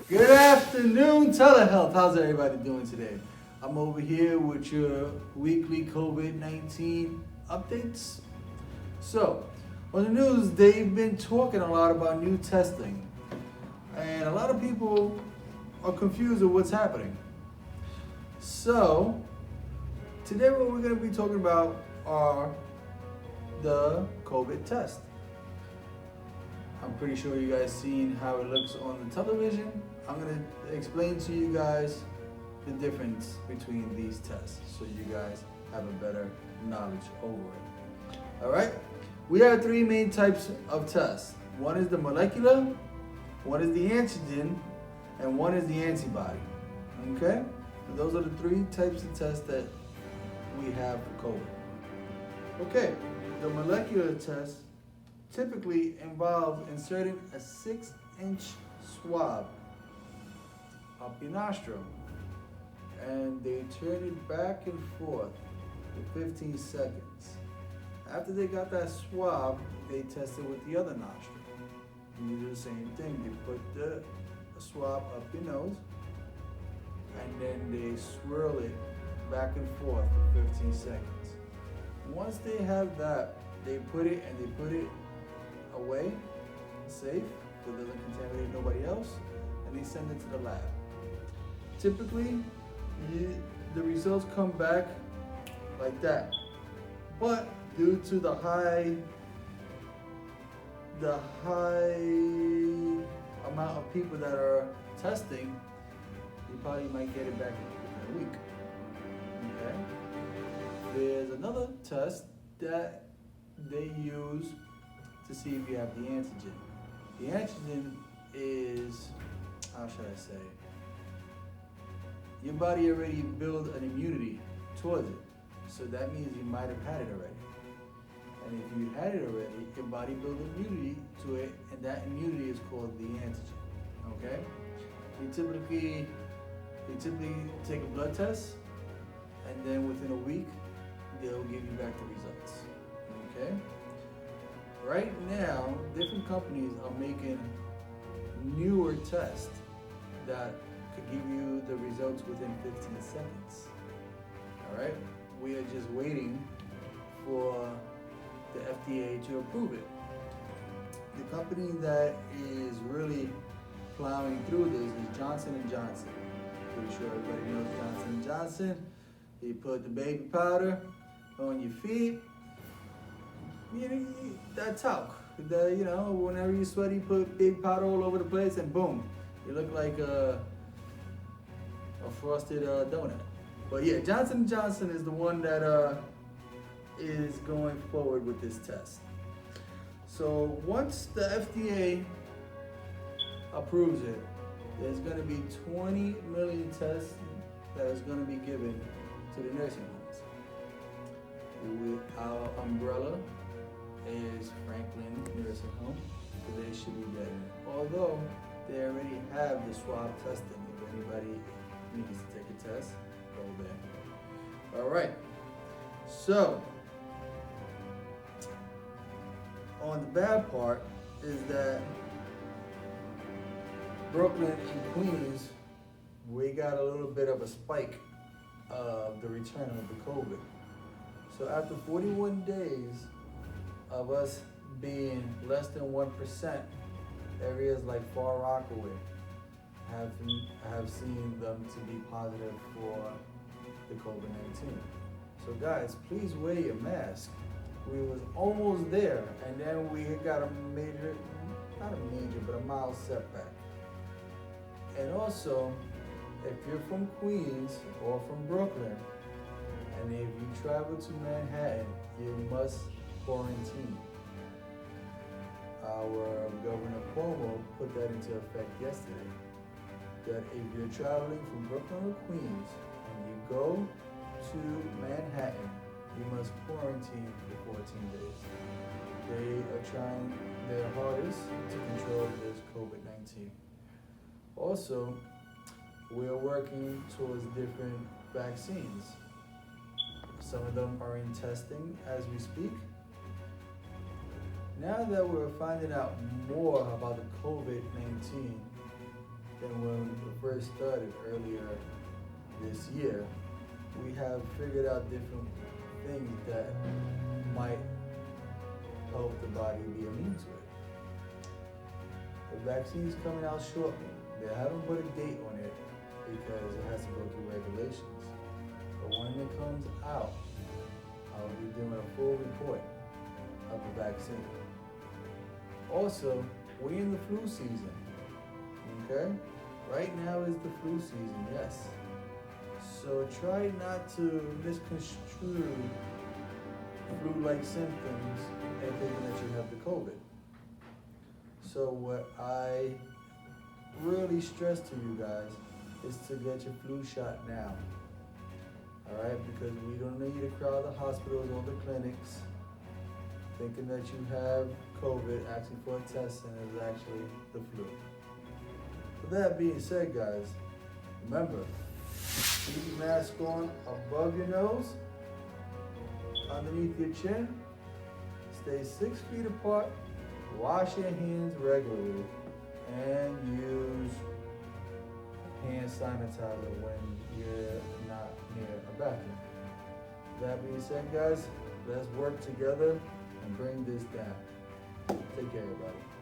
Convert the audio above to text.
Good afternoon, telehealth. How's everybody doing today? I'm over here with your weekly COVID-19 updates. So, on the news, they've been talking a lot about new testing, and a lot of people are confused with what's happening. So, today what we're going to be talking about are the COVID test. I'm pretty sure you guys seen how it looks on the television. I'm going to explain to you guys the difference between these tests so you guys have a better knowledge over it. All right? We have three main types of tests. One is the molecular, one is the antigen, and one is the antibody. Okay? So those are the three types of tests that we have for COVID. Okay, the molecular test typically involves inserting a 6-inch swab up your nostril, and they turn it back and forth for 15 seconds. After they got that swab, they test it with the other nostril. You do the same thing. They put the swab up your nose, and then they swirl it back and forth for 15 seconds. Once they have that, they put it away, safe, so it doesn't contaminate nobody else, and they send it to the lab. Typically, the results come back like that, but due to the high amount of people that are testing, you probably might get it back in a week. Okay? There's another test that they use to see if you have the antigen. The antigen is, how should I say, your body already built an immunity towards it. So that means you might have had it already. And if you had it already, your body built immunity to it, and that immunity is called the antigen. Okay? They typically take a blood test, and then within a week, they'll give you back the results. Okay? Right now, different companies are making newer tests that could give you the results within 15 seconds. All right? We are just waiting for the FDA to approve it. The company that is really plowing through this is Johnson & Johnson. Pretty sure everybody knows Johnson & Johnson. You put the baby powder on your feet. That talc. Whenever you sweat, you put baby powder all over the place, and boom, you look like a frosted donut. But yeah, Johnson & Johnson is the one that is going forward with this test. So once the FDA approves it, there's going to be 20 million tests that is going to be given to the nursing homes. Our umbrella is Franklin Nursing Home, so they should be getting it. Although they already have the swab testing. If anybody needs to take a test, go there. All right. So, on the bad part is that Brooklyn and Queens, we got a little bit of a spike of the return of the COVID. So after 41 days of us being less than 1%, areas like Far Rockaway have seen them to be positive for the COVID-19. So guys, please wear your mask. We was almost there, and then we got a mild setback. And also, if you're from Queens or from Brooklyn, and if you travel to Manhattan, you must quarantine. Our Governor Cuomo put that into effect yesterday, that if you're traveling from Brooklyn or Queens and you go to Manhattan, you must quarantine for 14 days. They are trying their hardest to control this COVID-19. Also, we're working towards different vaccines. Some of them are in testing as we speak. Now that we're finding out more about the COVID-19 than when first started earlier this year, we have figured out different things that might help the body be immune to it. The vaccine is coming out shortly. They haven't put a date on it because it has to go through regulations. But when it comes out, I'll be doing a full report of the vaccine. Also, we're in the flu season, okay? Right now is the flu season, yes. So try not to misconstrue flu-like symptoms and thinking that you have the COVID. So what I really stress to you guys is to get your flu shot now. All right, because we don't need to crowd the hospitals or the clinics thinking that you have COVID, asking for a test, and it's actually the flu. With that being said, guys, remember, keep your mask on above your nose, underneath your chin, stay 6 feet apart, wash your hands regularly, and use hand sanitizer when you're not near a bathroom. That being said, guys, let's work together and bring this down. Take care, everybody.